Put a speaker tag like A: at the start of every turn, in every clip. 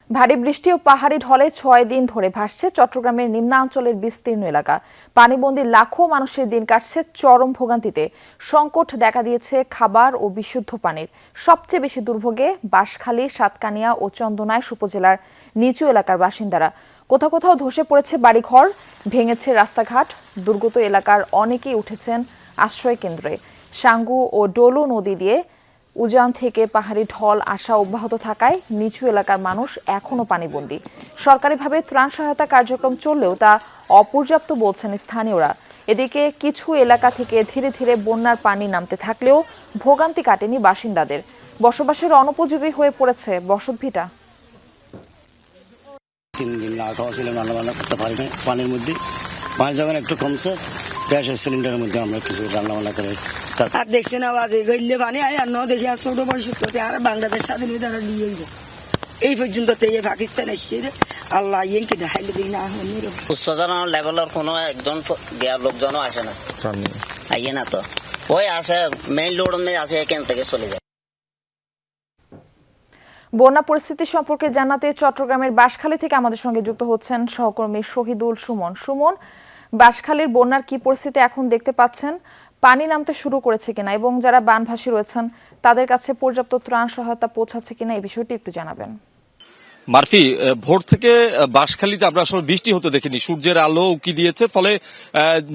A: ভারী বৃষ্টি ও পাহাড়ি ঢলে ৬ দিন ধরে ভাসছে চট্টগ্রামের নিম্নাঞ্চলের বিস্তীর্ণ এলাকা। পানিবন্দী লাখো মানুষের দিন কাটছে চরম ভোগান্তিতে। সংকট দেখা দিয়েছে খাবার ও বিশুদ্ধ পানির। সবচেয়ে বেশি দুর্ভোগে বাঁশখালী, সাতকানিয়া ও চন্দনাইশ উপজেলার নিচু এলাকার বাসিন্দারা। কোথাও কোথাও ধসে পড়েছে বাড়িঘর, ভেঙেছে রাস্তাঘাট। দুর্গত এলাকার অনেকেই উঠেছেন আশ্রয় কেন্দ্রে। সাঙ্গু ও ডোলু নদী দিয়ে উজান থেকে পাহাড়ি ঢল আসা অব্যাহত থাকায় নিচু এলাকার মানুষ এখনো পানিবন্দী। সরকারিভাবে ত্রাণ সহায়তা কার্যক্রম চললেও তা অপর্যাপ্ত বলছেন স্থানীয়রা। এদিকে কিছু এলাকা থেকে ধীরে ধীরে বন্যার পানি নামতে থাকলেও ভোগান্তি কাটেনি বাসিন্দাদের। বসবাসের অনুপযোগী হয়ে পড়েছে বসতভিটা।
B: 3 দিন না খাওয়া ছিল, রান্না করতে পারিনি। পানির মধ্যে পানি যখন একটু কমছে, গ্যাসের সিলিন্ডারের মধ্যে আমরা কিছু রান্না করে
C: আর দেখছি না বাজে গইলে পানি আয় আর দেখি আর ছোট বয়সে আর বাংলাদেশ স্বাধীন তারা দিয়ে এই পর্যন্ত পাকিস্তান এসছে আল্লাহ ইয়েকে দেখাইলে দিই না
D: উচ্চতর লেভেলের কোনো একজন লোকজনও আসে না, আইয়ে না তো ওই আসে মেইন রোড আসে এখান থেকে চলে যায়।
A: বন্যা পরিস্থিতি সম্পর্কে জানাতে চট্টগ্রামের বাঁশখালী থেকে আমাদের সঙ্গে যুক্ত হচ্ছেন সহকর্মী শহীদুল সুমন। সুমন, বাঁশখালীর বন্যার কি পরিস্থিতি এখন দেখতে পাচ্ছেন? পানি নামতে শুরু করেছে কিনা এবং যারা বানভাসী রয়েছেন তাদের কাছে পর্যাপ্ত ত্রাণ সহায়তা পৌঁছাচ্ছে কিনা এই বিষয়টি একটু জানাবেন।
E: মারফি, ভোর থেকে বাঁশখালীতে আমরা আসলে বৃষ্টি হতে দেখিনি, সূর্যের আলো উকি দিয়েছে। ফলে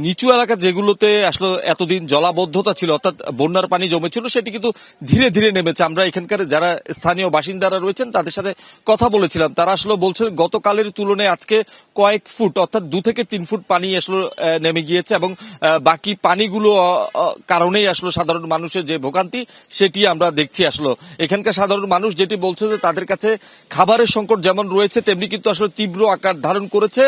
E: নিচু এলাকা যেগুলোতে আসলে এতদিন জলাবদ্ধতা ছিল, অর্থাৎ বন্যার পানি জমেছিল, সেটি কিন্তু ধীরে ধীরে নেমেছে। আমরা এখানকার যারা স্থানীয় বাসিন্দারা রয়েছেন তাদের সাথে কথা বলেছিলাম। তারা আসলে বলছেন গতকালের তুলনায় আজকে কয়েক ফুট অর্থাৎ 2 থেকে 3 ফুট পানি আসলে নেমে গিয়েছে এবং বাকি পানিগুলো কারণেই আসলে সাধারণ মানুষের যে ভোগান্তি সেটি আমরা দেখছি। আসলে এখানকার সাধারণ মানুষ যেটি বলছে যে তাদের কাছে খাবারের সংকট যেমন রয়েছে তেমনি কিন্তু আসলে তীব্র আকার ধারণ করেছে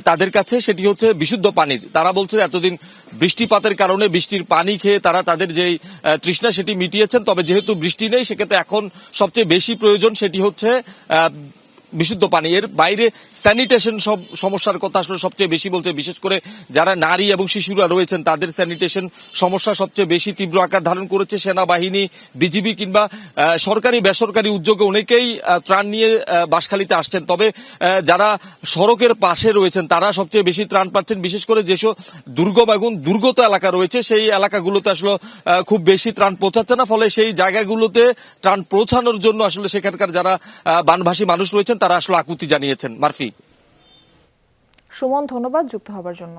E: তাদের কাছে সেটি হচ্ছে বিশুদ্ধ পানির। তারা বলছে এতদিন বৃষ্টিপাতের কারণে বৃষ্টির পানি খেয়ে তারা তাদের যেই তৃষ্ণা সেটি মিটিয়েছেন, তবে যেহেতু বৃষ্টি নেই সেক্ষেত্রে এখন সবচেয়ে বেশি প্রয়োজন সেটি হচ্ছে বিশুদ্ধ পানি। এর বাইরে স্যানিটেশন সব সমস্যার কথা আসলে সবচেয়ে বেশি বলছে, বিশেষ করে যারা নারী এবং শিশুরা রয়েছেন তাদের স্যানিটেশন সমস্যা সবচেয়ে বেশি তীব্র আকার ধারণ করেছে। সেনাবাহিনী, বিজিবি কিংবা সরকারি বেসরকারি উদ্যোগে অনেকেই ত্রাণ নিয়ে বাঁশখালীতে আসছেন। তবে যারা সড়কের পাশে রয়েছেন তারা সবচেয়ে বেশি ত্রাণ পাচ্ছেন, বিশেষ করে যেসব দুর্গম এবং দুর্গত এলাকা রয়েছে সেই এলাকাগুলোতে আসলে খুব বেশি ত্রাণ পৌঁছাচ্ছে না। ফলে সেই জায়গাগুলোতে ত্রাণ পৌঁছানোর জন্য আসলে সেখানকার যারা বানভাসী মানুষ রয়েছেন তারা আসলে আকুতি জানিয়েছেন। মারফি,
A: সুমন, ধন্যবাদ যুক্ত হবার জন্য।